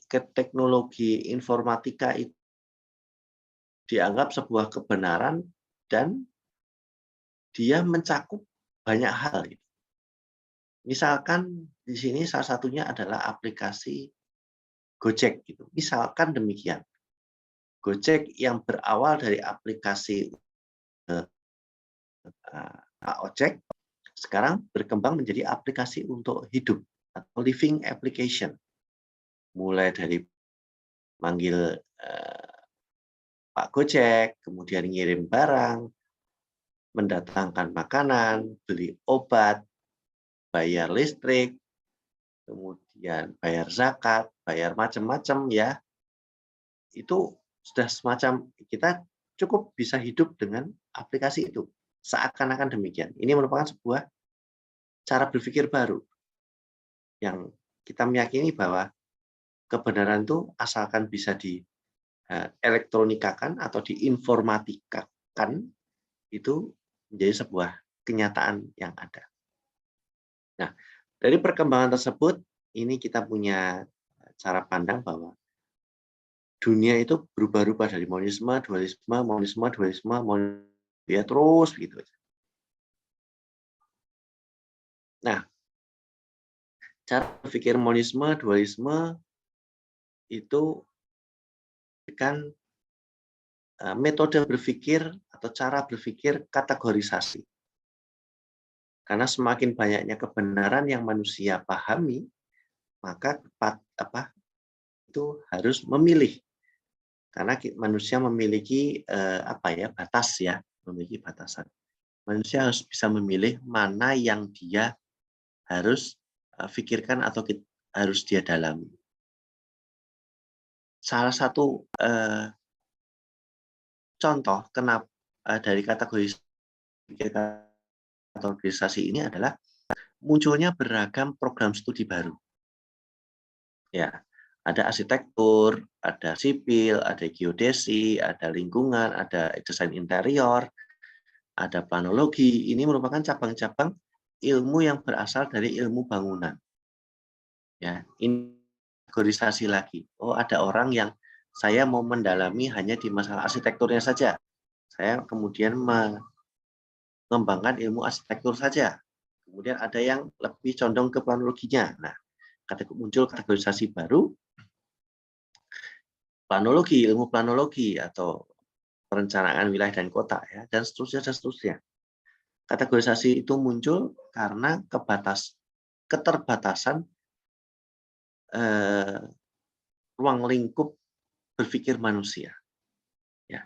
Speaker 1: teknologi informatika itu dianggap sebuah kebenaran dan dia mencakup banyak hal. Misalkan di sini salah satunya adalah aplikasi Gojek, gitu. Misalkan demikian. Gojek yang berawal dari aplikasi ojek sekarang berkembang menjadi aplikasi untuk hidup atau living application. Mulai dari manggil Pak Gojek, kemudian ngirim barang, mendatangkan makanan, beli obat, bayar listrik, kemudian bayar zakat, bayar macam-macam, ya. Itu sudah semacam kita cukup bisa hidup dengan aplikasi itu. Seakan-akan demikian. Ini merupakan sebuah cara berpikir baru yang kita meyakini bahwa kebenaran itu asalkan bisa dielektronikakan atau diinformatikakan, itu menjadi sebuah kenyataan yang ada. Nah, dari perkembangan tersebut, ini kita punya cara pandang bahwa dunia itu berubah-ubah dari monisme, dualisme, ya terus gitu. Nah, cara berpikir monisme, dualisme itu kan metode berpikir atau cara berpikir kategorisasi. Karena semakin banyaknya kebenaran yang manusia pahami, maka itu harus memilih. Karena manusia memiliki batas, ya, memiliki batasan. Manusia harus bisa memilih mana yang dia harus pikirkan atau harus dia dalami. Salah satu contoh kenapa dari kategori kategorisasi ini adalah munculnya beragam program studi baru. Ya, ada arsitektur, ada sipil, ada geodesi, ada lingkungan, ada desain interior, ada planologi. Ini merupakan cabang-cabang ilmu yang berasal dari ilmu bangunan. Ya, ini kategorisasi lagi. Oh, ada orang yang saya mau mendalami hanya di masalah arsitekturnya saja. Saya kemudian mengembangkan ilmu arsitektur saja. Kemudian ada yang lebih condong ke planologinya. Nah, muncul kategorisasi baru, planologi, ilmu planologi atau perencanaan wilayah dan kota, ya, dan seterusnya dan seterusnya. Kategorisasi itu muncul karena keterbatasan ruang lingkup berpikir manusia. Ya.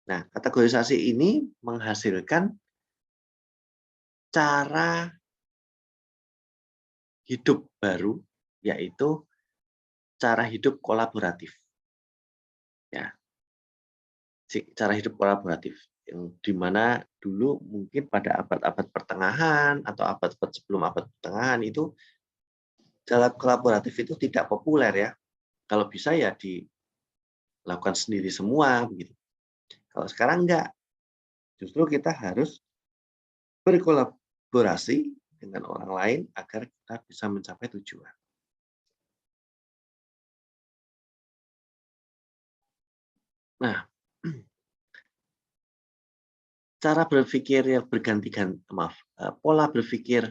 Speaker 1: Nah, kategorisasi ini menghasilkan cara hidup baru, yaitu cara hidup kolaboratif. Ya, cara hidup kolaboratif yang dimana dulu mungkin pada abad-abad pertengahan atau abad-abad sebelum abad pertengahan itu cara kolaboratif itu tidak populer ya. Kalau bisa ya dilakukan sendiri semua begitu. Kalau sekarang enggak, justru kita harus berkolaborasi dengan orang lain agar kita bisa mencapai tujuan. Nah, cara berpikir yang berganti-ganti, pola berpikir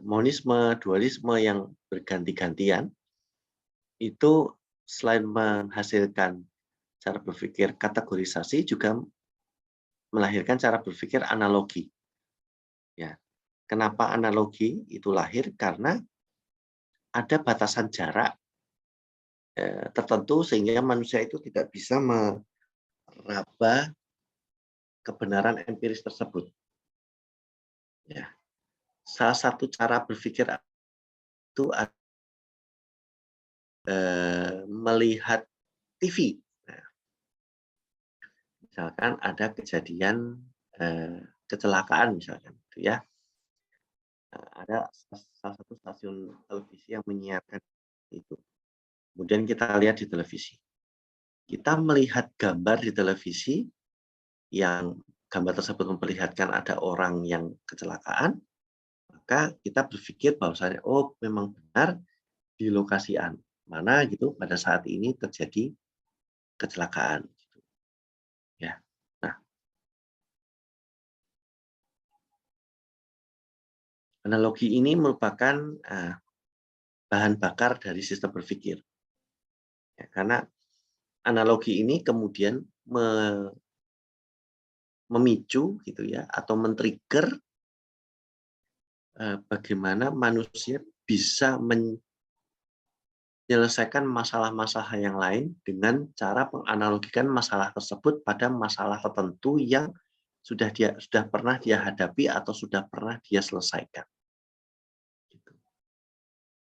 Speaker 1: monisme, dualisme yang berganti-gantian itu selain menghasilkan cara berpikir kategorisasi juga melahirkan cara berpikir analogi. Ya, kenapa analogi itu lahir? Karena ada batasan jarak tertentu sehingga manusia itu tidak bisa meraba kebenaran empiris tersebut. Ya, salah satu cara berpikir itu melihat TV. Nah, misalkan ada kejadian kecelakaan misalkan, gitu ya. Ada salah satu stasiun televisi yang menyiarkan itu. Kemudian kita lihat di televisi. Kita melihat gambar di televisi yang gambar tersebut memperlihatkan ada orang yang kecelakaan, maka kita berpikir bahwasanya oh memang benar di lokasi mana gitu pada saat ini terjadi kecelakaan. Gitu. Ya. Nah, analogi ini merupakan bahan bakar dari sistem berpikir. Ya, karena analogi ini kemudian memicu gitu ya atau men-trigger bagaimana manusia bisa menyelesaikan masalah-masalah yang lain dengan cara menganalogikan masalah tersebut pada masalah tertentu yang sudah pernah dia hadapi atau sudah pernah dia selesaikan. Gitu.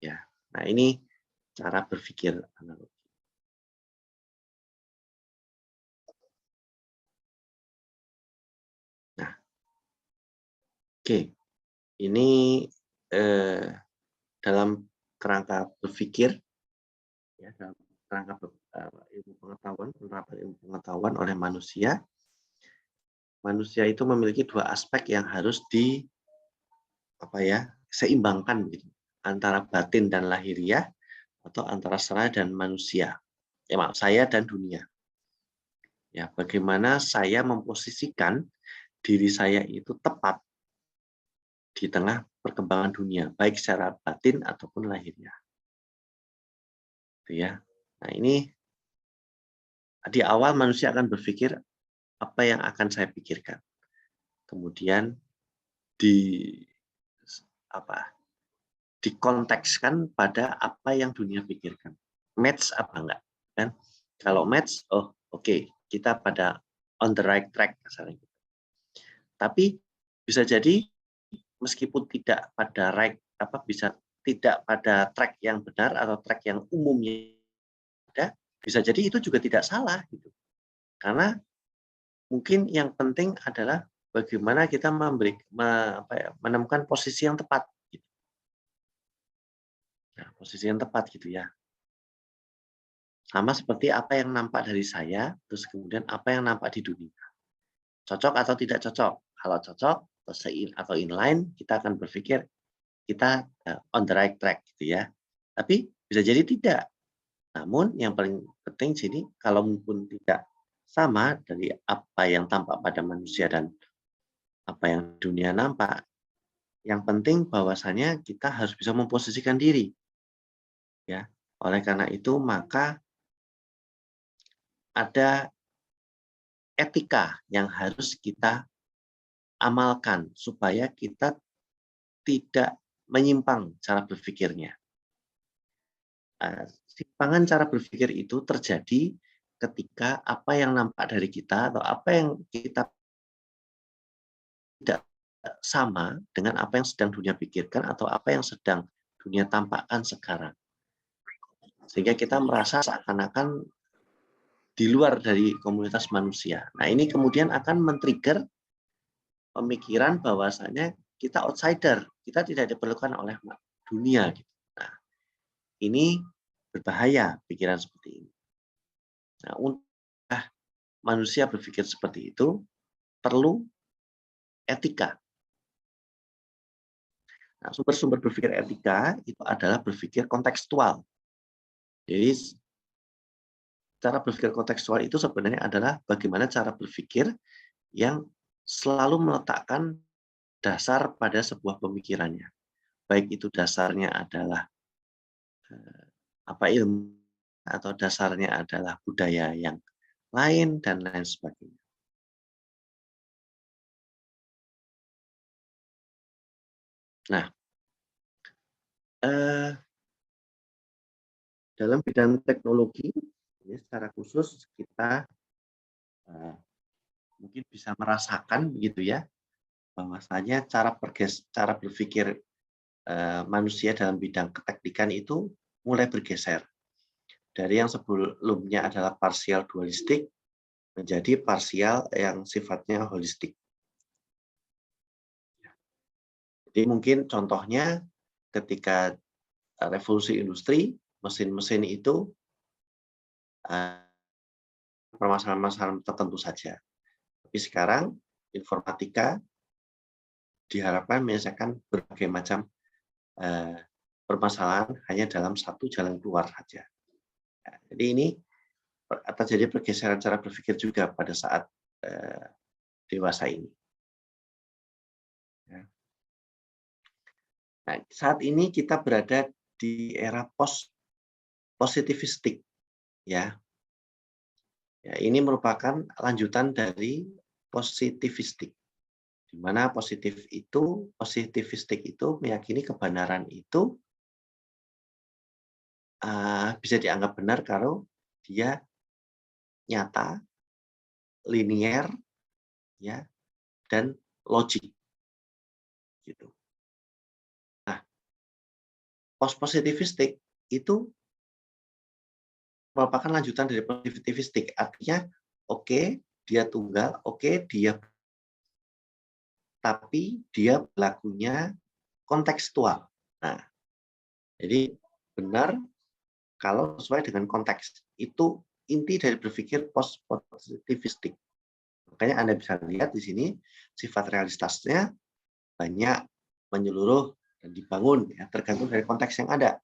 Speaker 1: Ya. Nah, ini cara berpikir analogi. Nah, oke. Ini dalam kerangka berpikir, ya, dalam kerangka ilmu pengetahuan, penerapan ilmu pengetahuan oleh manusia, manusia itu memiliki dua aspek yang harus seimbangkan gitu, antara batin dan lahiriah atau antara saya dan manusia. Ya, maaf, saya dan dunia. Ya, bagaimana saya memposisikan diri saya itu tepat di tengah perkembangan dunia, baik secara batin ataupun lahiriah. Gitu ya. Nah, ini di awal manusia akan berpikir apa yang akan saya pikirkan. Kemudian dikontekskan pada apa yang dunia pikirkan. Match apa enggak? Kan? Kalau match, oh oke, kita pada on the right track misalnya. Tapi bisa jadi meskipun tidak pada bisa tidak pada track yang benar atau track yang umumnya ada, Bisa jadi itu juga tidak salah gitu. Karena mungkin yang penting adalah bagaimana kita menemukan posisi yang tepat gitu. Nah, posisi yang tepat gitu ya. Sama seperti apa yang nampak dari saya, terus kemudian apa yang nampak di dunia. Cocok atau tidak cocok? Kalau cocok atau inline, kita akan berpikir kita on the right track gitu ya. Tapi bisa jadi tidak. Namun yang paling penting sini kalaupun tidak sama dari apa yang tampak pada manusia dan apa yang dunia nampak, yang penting bahwasanya kita harus bisa memposisikan diri ya. Oleh karena itu maka ada etika yang harus kita amalkan supaya kita tidak menyimpang cara berpikirnya. Simpangan cara berpikir itu terjadi ketika apa yang nampak dari kita atau apa yang kita tidak sama dengan apa yang sedang dunia pikirkan atau apa yang sedang dunia tampakkan sekarang. Sehingga kita merasa seakan-akan di luar dari komunitas manusia. Nah, ini kemudian akan men-trigger pemikiran bahwasanya kita outsider, kita tidak diperlukan oleh dunia. Nah, ini berbahaya pikiran seperti ini. Nah, untuk manusia berpikir seperti itu perlu etika. Nah, sumber-sumber berpikir etika itu adalah berpikir kontekstual. Jadi cara berpikir kontekstual itu sebenarnya adalah bagaimana cara berpikir yang selalu meletakkan dasar pada sebuah pemikirannya. Baik itu dasarnya adalah ilmu atau dasarnya adalah budaya yang lain dan lain sebagainya. Nah, dalam bidang teknologi ini secara khusus kita mungkin bisa merasakan begitu ya, bahwasanya cara berpikir manusia dalam bidang keteknikan itu mulai bergeser. Dari yang sebelumnya adalah parsial dualistik menjadi parsial yang sifatnya holistik. Jadi mungkin contohnya ketika revolusi industri, mesin-mesin itu permasalahan-permasalahan tertentu saja. Tapi sekarang informatika diharapkan menyelesaikan berbagai macam permasalahan hanya dalam satu jalan keluar saja. Nah, jadi ini terjadi pergeseran cara berpikir juga pada saat dewasa ini. Ya. Nah, saat ini kita berada di era positivistik, ya. Ya, ini merupakan lanjutan dari positivistik, di mana positivistik itu meyakini kebenaran itu bisa dianggap benar kalau dia nyata, linier, ya, dan logik, gitu. Nah, positivistik itu merupakan lanjutan dari positivistik, artinya oke, dia tunggal, oke, dia tapi dia berlakunya kontekstual. Nah, jadi benar kalau sesuai dengan konteks. Itu inti dari berpikir positivistik. Makanya Anda bisa lihat di sini sifat realitasnya banyak, menyeluruh, dan dibangun ya, tergantung dari konteks yang ada.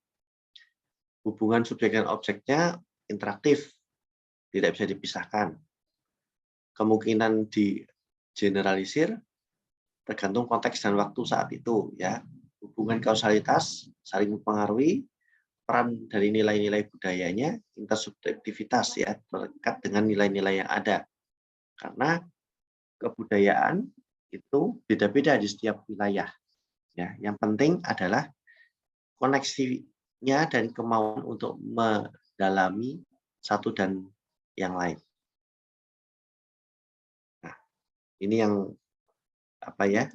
Speaker 1: Hubungan subjek dan objeknya interaktif, tidak bisa dipisahkan. Kemungkinan di generalisir tergantung konteks dan waktu saat itu ya. Hubungan kausalitas saling mempengaruhi, peran dari nilai-nilai budayanya, intersubjektivitas ya, melekat dengan nilai-nilai yang ada. Karena kebudayaan itu beda-beda di setiap wilayah. Ya, yang penting adalah koneksinya dan kemauan untuk mendalami satu dan yang lain. Nah, ini yang apa ya?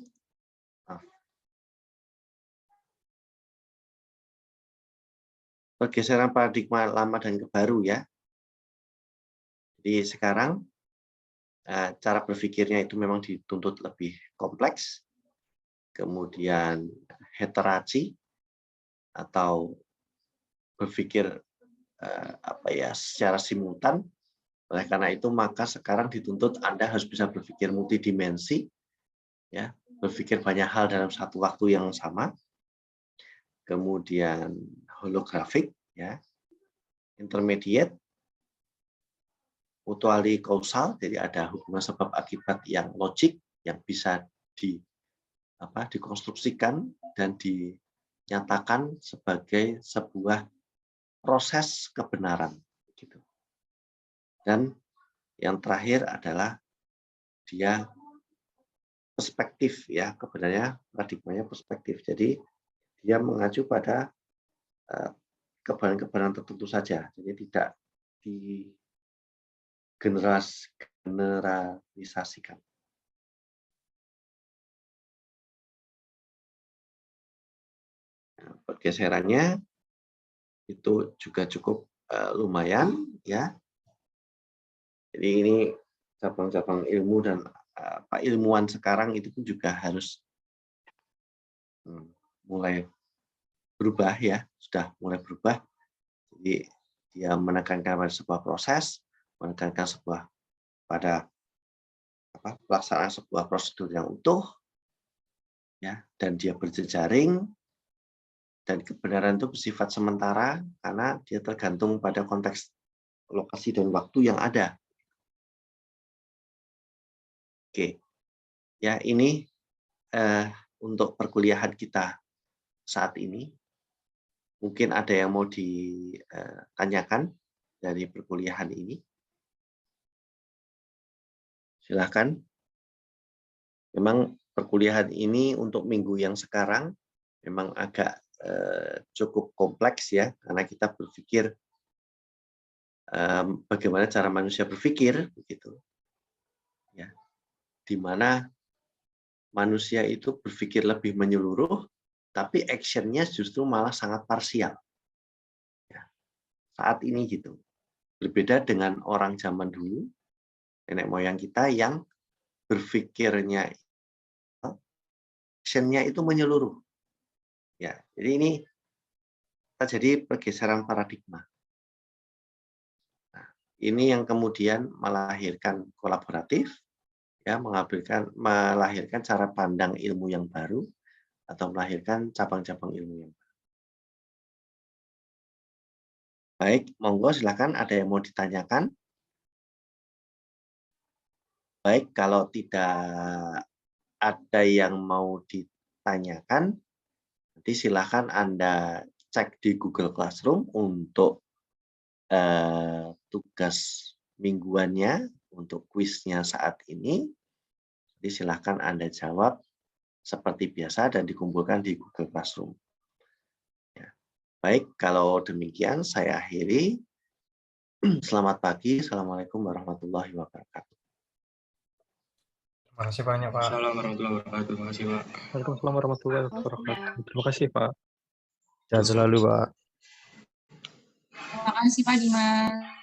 Speaker 1: Pergeseran paradigma lama dan ke baru ya. Jadi sekarang cara berpikirnya itu memang dituntut lebih kompleks, kemudian heterasi atau berpikir secara simultan. Oleh karena itu maka sekarang dituntut Anda harus bisa berpikir multidimensi, ya, berpikir banyak hal dalam satu waktu yang sama. Kemudian holografik, ya, intermediate, mutually kausal, jadi ada hubungan sebab akibat yang logik yang bisa dikonstruksikan dan dinyatakan sebagai sebuah proses kebenaran, gitu. Dan yang terakhir adalah dia perspektif, ya, kebenarnya paradigmanya perspektif. Jadi dia mengacu pada kebenaran tertentu saja, jadi tidak digeneralisasikan. Nah, pergeserannya itu juga cukup lumayan, ya. Jadi ini cabang-cabang ilmu dan ilmuwan sekarang itu pun juga harus mulai berubah, ya, sudah mulai berubah. Jadi dia menekankan pada sebuah proses, menekankan pada pelaksanaan sebuah prosedur yang utuh, ya, dan dia berjejaring, dan kebenaran itu bersifat sementara karena dia tergantung pada konteks lokasi dan waktu yang ada. Oke, ya, ini untuk perkuliahan kita saat ini. Mungkin ada yang mau ditanyakan dari perkuliahan ini. Silakan. Memang perkuliahan ini untuk minggu yang sekarang memang agak cukup kompleks, ya, karena kita berpikir bagaimana cara manusia berpikir, begitu, ya, di mana manusia itu berpikir lebih menyeluruh, tapi action-nya justru malah sangat parsial. Ya, saat ini gitu. Berbeda dengan orang zaman dulu, nenek moyang kita yang berpikirnya, action-nya itu menyeluruh. Ya, jadi ini terjadi pergeseran paradigma. Nah, ini yang kemudian melahirkan kolaboratif, ya, melahirkan cara pandang ilmu yang baru atau melahirkan cabang-cabang ilmu yang baru. Baik, monggo silakan ada yang mau ditanyakan. Baik, kalau tidak ada yang mau ditanyakan, nanti silakan Anda cek di Google Classroom untuk tugas mingguannya, untuk kuisnya saat ini. Jadi silakan Anda jawab seperti biasa dan dikumpulkan di Google Classroom. Ya. Baik, kalau demikian saya akhiri. Selamat pagi. Assalamualaikum warahmatullahi wabarakatuh.
Speaker 2: Terima kasih banyak, Pak.
Speaker 3: Assalamualaikum warahmatullahi wabarakatuh. Terima kasih, Pak.
Speaker 2: Waalaikumsalam warahmatullahi wabarakatuh. Terima kasih, Pak. Sehat selalu, Pak.
Speaker 4: Terima kasih, Pak Dimas.